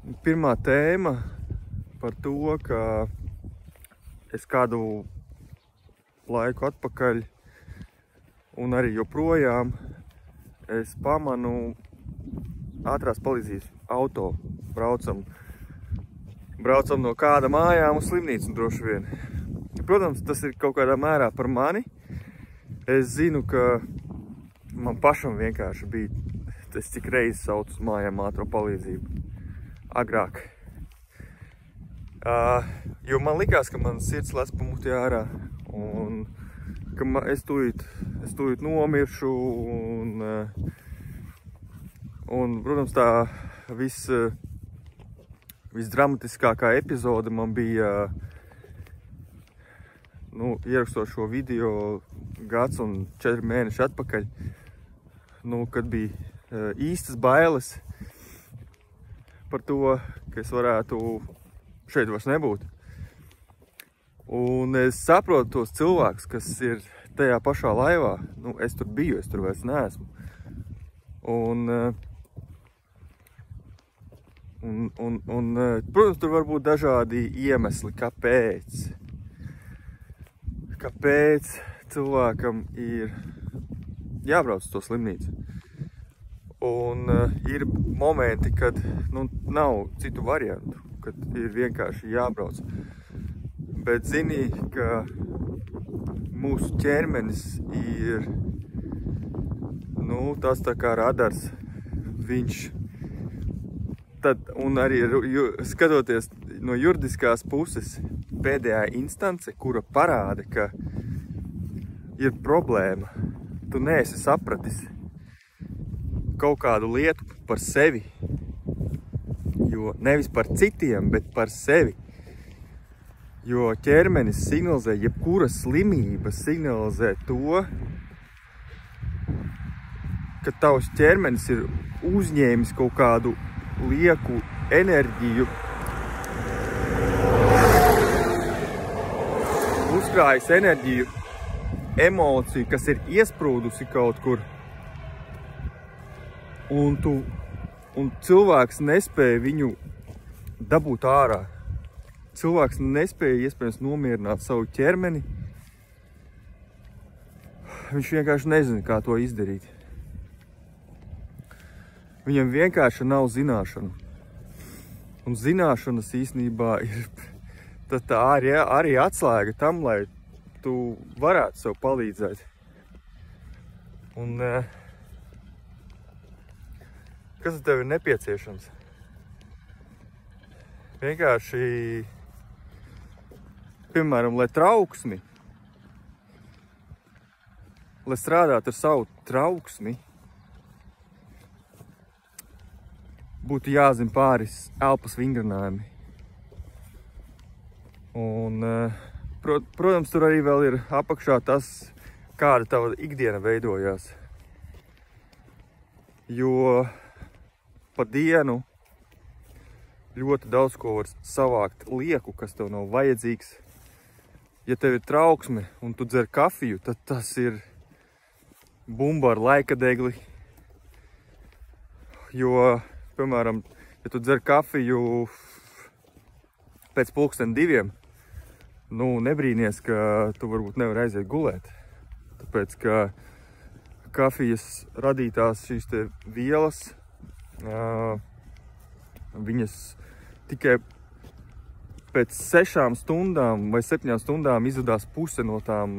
Pirmā tēma par to, ka es kādu laiku atpakaļ un arī joprojām es pamanu ātrās palīdzības auto. Braucam no kāda mājām uz slimnīcu droši vien. Protams, tas ir kaut kādā mērā par mani. Es zinu, ka man pašam vienkārši bija tas, cik reizes sauc uz mājām ātro palīdzību agrāk. Jo man likās, ka man sirds lec pa muti ārā un ka es tūlīt nomiršu un protams, tā visdramatiskākā epizode man bija ierakstot šo video gads un 4 mēneši atpakaļ, kad bija īstas bailes par to, ka es varētu šeit vairs nebūt. Un es saprotu tos cilvēkus, kas ir tajā pašā laivā. Es tur biju, es tur vairs neesmu. Protams, tur var būt dažādi iemesli, kāpēc. Kāpēc cilvēkam ir jābrauc uz to slimnīcu. Un ir momenti, kad nav citu variantu, kad ir vienkārši jābrauc. Bet zini, ka mūsu ķermenis ir, tas tā kā radars. Viņš un arī skatoties no juridiskās puses, pēdējā instance, kura parāda, ka ir problēma, tu neesi sapratis kaut kādu lietu par sevi, jo nevis par citiem, bet par sevi. Jo ķermenis signalizē, jebkura slimība signalizē to, ka tavs ķermenis ir uzņēmis kaut kādu lieku enerģiju, uzkrājis enerģiju, emociju, kas ir iesprūdusi kaut kur. Un cilvēks nespēja viņu dabūt ārā. Cilvēks nespēja iespējams nomierināt savu ķermeni. Viņš vienkārši nezina, kā to izdarīt. Viņam vienkārši nav zināšanu. Un zināšanas īstenībā ir tā arī atslēga tam, lai tu varētu sev palīdzēt. Un kas tev ir nepieciešams? Vienkārši, piemēram, lai trauksmi, lai strādātu ar savu trauksmi, būtu jāzina pāris elpas vingrinājumi. Un, protams, tur arī vēl ir apakšā tas, kāda tava ikdiena veidojās. Jo pa dienu ļoti daudz ko var savākt lieku, kas tev nav vajadzīgs. Ja tev ir trauksme un tu dzer kafiju, tad tas ir bumba ar laikadegli. Jo, piemēram, ja tu dzer kafiju pēc 1:30, nebrīnies, ka tu varbūt nevar aiziet gulēt. Tāpēc, ka kafijas radītās šīs te vielas, viņas tikai pēc 6 stundām vai 7 stundām izvadās puse no tām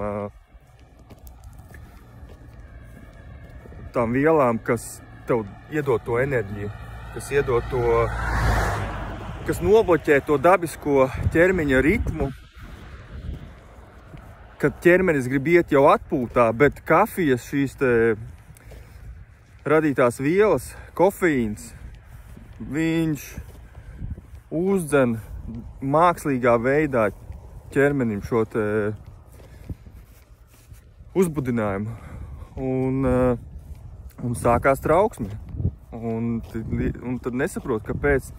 vielām, kas tev iedod to enerģiju, kas nobloķē to dabisko ķermeņa ritmu, kad ķermenis grib iet jau atpūtā, bet kafijas šīs te radītās vielas, kofeīns, viņš uzdzen mākslīgā veidā ķermenim šo te uzbudinājumu. Un sākās trauksme. Un tad nesaprot, kāpēc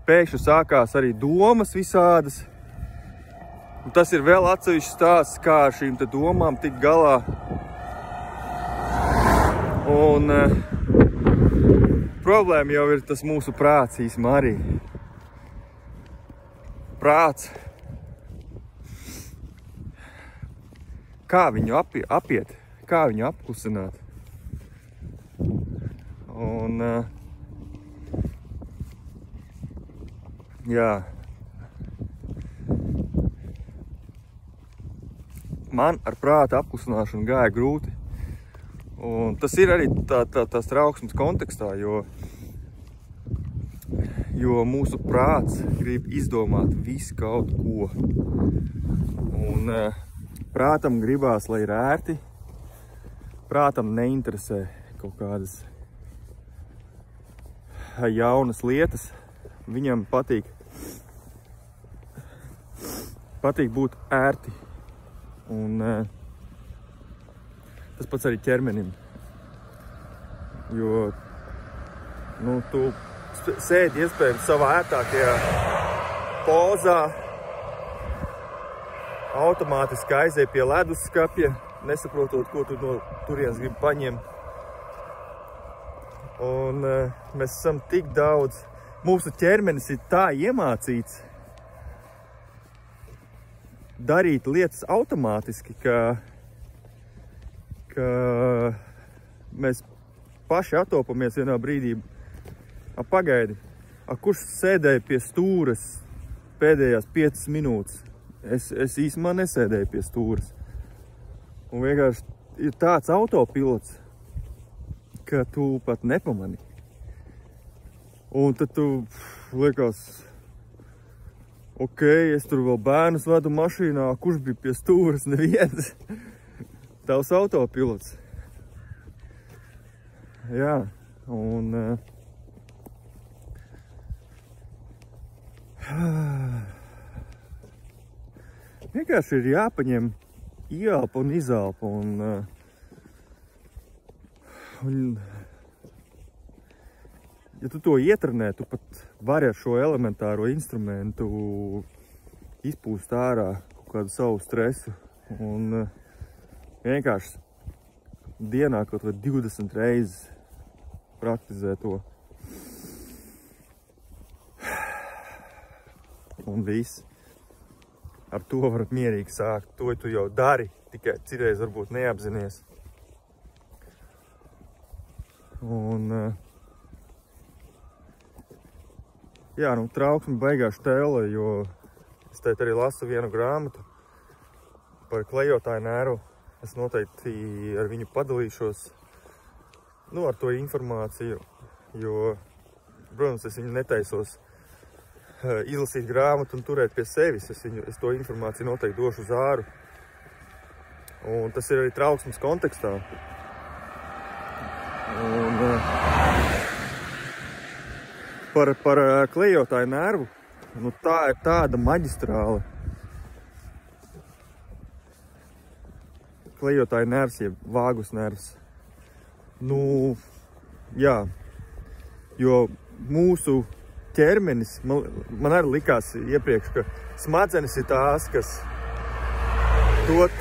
pēkšņi sākās arī domas visādas. Un tas ir vēl atsevišķs stāsts, kā ar šīm te domām tikt galā. Un problēma jau ir tas mūsu prāts īsumā arī. Prāts. Kā viņu apiet, kā viņu apklusināt. Un, jā. Man ar prāta apklusināšanu gāja grūti. Un tas ir arī tās trauksmes kontekstā, jo mūsu prāts grib izdomāt visu kaut ko. Un prātam gribās, lai ir ērti. Prātam neinteresē kaut kādas jaunas lietas. Viņam patīk būt ērti. Un tas pats arī ķermenim. Jo, tu sēdi iespējams savā ērtākajā pozā, automātiski aizej pie leduskapja, nesaprotot, ko tu no turienes gribi paņemt. Un mēs esam tik daudz, mūsu ķermenis ir tā iemācīts darīt lietas automātiski, ka mēs paši attopamies vienā brīdī. Pagaidi, kurš sēdēja pie stūres pēdējās 5 minūtes? Es īsumā nesēdēju pie stūres. Un vienkārši ir tāds autopilots, ka tu pat nepamani. Un tad tu liekas, ok, es tur vēl bērnus vedu mašīnā, kurš bija pie stūres? Neviens. Tavs autopilots. Jā, un vienkārši ir jāpaņem ieelpa un izelpa. Un ja tu to ietrenē, tu pat vari ar šo elementāro instrumentu izpūst ārā kaut kādu savu stresu. Un vienkārši dienā kaut vai 20 reizes praktizē to. Un viss. Ar to var mierīgi sākt. To tu jau dari, tikai citreiz varbūt neapzinies. Un jā, trauksme baigā štēle, jo es teikt arī lasu vienu grāmatu par klejotāju nervu. Es noteikti ar viņu padalīšos, ar to informāciju, jo, protams, es viņu netaisos izlasīt grāmatu un turēt pie sevis. Es to informāciju noteikti došu uz āru. Un tas ir arī trauksmes kontekstā. Un par klejotāju nervu, tā ir tāda maģistrāle. Klejotāju nervs, jeb vāgus nervs. Jā, jo mūsu ķermenis, man arī likās iepriekš, ka smadzenes ir tās, kas dod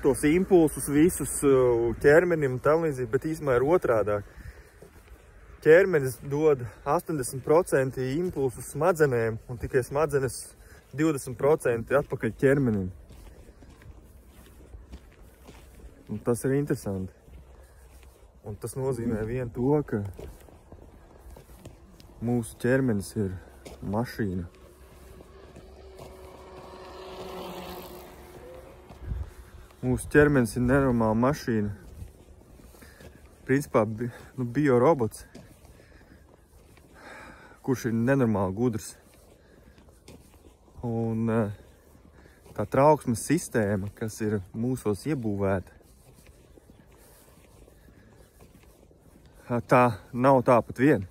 tos impulsus visus ķermenim un tam līdzīgi, bet īstenībā ir otrādāk. Ķermenis dod 80% impulsus smadzenēm un tikai smadzenes 20% atpakaļ ķermenim. Un tas ir interesanti. Un tas nozīmē vien to, ka mūsu ķermenis ir mašīna. Mūsu ķermenis ir nenormāla mašīna. Principā biorobots, kurš ir nenormāli gudrs. Un tā trauksmes sistēma, kas ir mūsos iebūvēta, tā nav tāpat vien.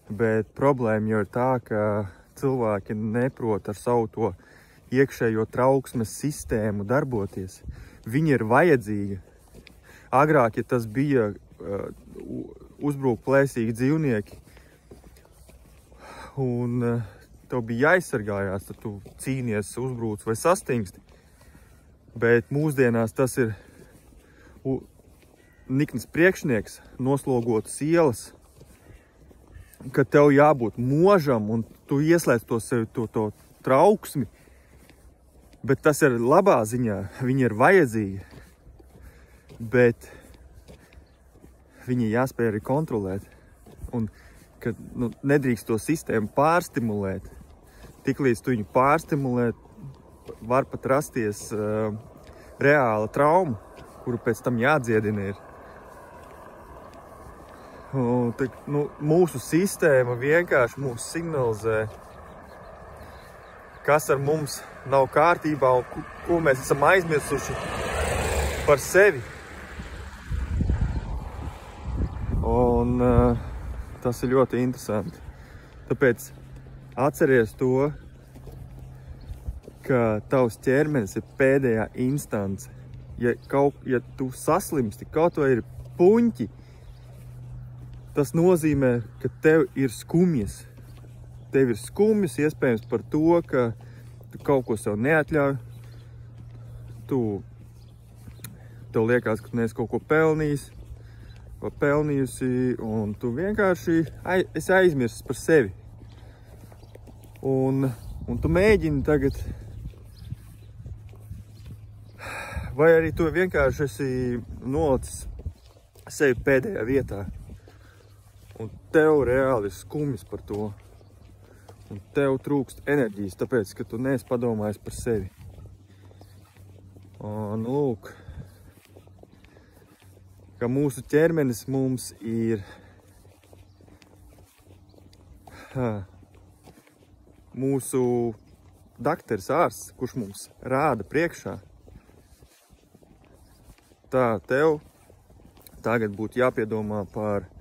Bet problēma jau ir tā, ka cilvēki neprot ar savu to iekšējo trauksmes sistēmu darboties. Viņa ir vajadzīga. Agrāk, ja tas bija uzbruk plēsīgi dzīvnieki un tev bija jāizsargājās, tad tu cīnies, uzbrūc vai sastingsti. Bet mūsdienās tas ir nikns priekšnieks, noslogotas ielas, ka tev jābūt možam un tu ieslēdz to sevi, to trauksmi, bet tas ir labā ziņā, viņi ir vajadzīgi, bet viņi jāspēj arī kontrolēt un ka nedrīkst to sistēmu pārstimulēt. Tiklīdz tu viņu pārstimulē, var pat rasties reāla trauma, kuru pēc tam jādziedina ir. Mūsu sistēma vienkārši mūs signalizē, kas ar mums nav kārtībā un ko mēs esam aizmirsuši par sevi. Un tas ir ļoti interesanti. Tāpēc atceries to, ka tavs ķermenis ir pēdējā instance. Ja tu saslimsti, kaut vai ir puņķi, tas nozīmē, ka tev ir skumjas. Tev ir skumjas iespējams par to, ka tu kaut ko sev neatļauj. Tev liekas, ka tu neesi kaut ko pelnījis vai pelnījusi, un tu vienkārši esi aizmirsis par sevi. Un tu mēģini tagad, vai arī tu vienkārši esi nolicis sevi pēdējā vietā. Un tev reāli ir skumjas par to. Un tev trūkst enerģijas, tāpēc, ka tu neesi padomājis par sevi. Un lūk, ka mūsu ķermenis mums ir mūsu dakteris ārsts, kurš mums rāda priekšā. Tā tev tagad būtu jāpiedomā par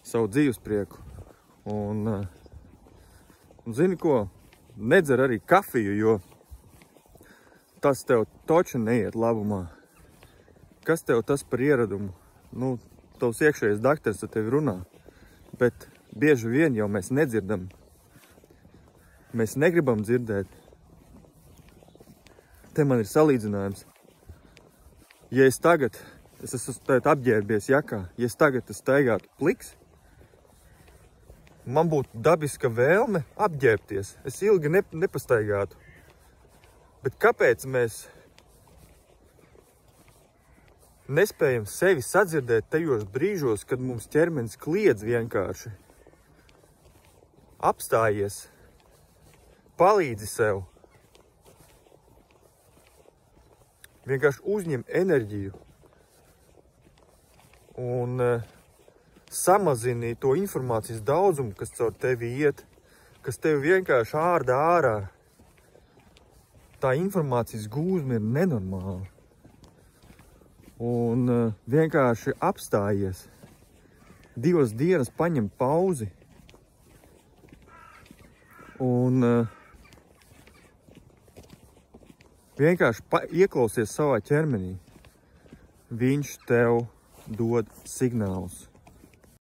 savu dzīvesprieku. Un zini ko? Nedzer arī kafiju, jo tas tev toči neiet labumā. Kas tev tas par ieradumu? Tavs iekšējais dakteris ar tevi runā, bet bieži vien jau mēs nedzirdam. Mēs negribam dzirdēt. Te man ir salīdzinājums. Ja es esmu apģērbies jakā, ja es tagad staigātu pliks, man būtu dabiska vēlme apģērbties. Es ilgi nepastaigātu. Bet kāpēc mēs nespējam sevi sadzirdēt tajos brīžos, kad mums ķermenis kliedz vienkārši? Apstājies, palīdzi sev. Vienkārši uzņem enerģiju un samazini to informācijas daudzumu, kas caur tevi iet, kas tevi vienkārši ārda ārā. Tā informācijas gūzme ir nenormāla. Un vienkārši apstājies. 2 dienas paņem pauzi. Un vienkārši ieklausies savā ķermenī. Viņš tev dod signālus.